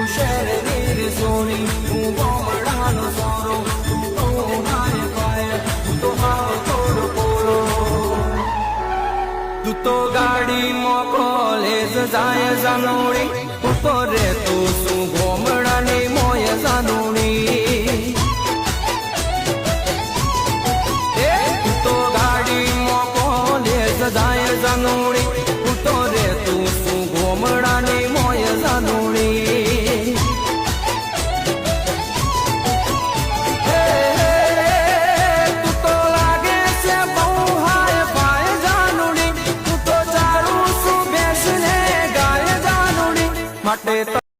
શહેરની સોની હું ગોમડાનો સોરો તો હાય પાય તો હાવ થોડો પોરો તું તો ગાડીમાં કોલેજ જાય જાનોડી ઉપર તો શું ગોમડા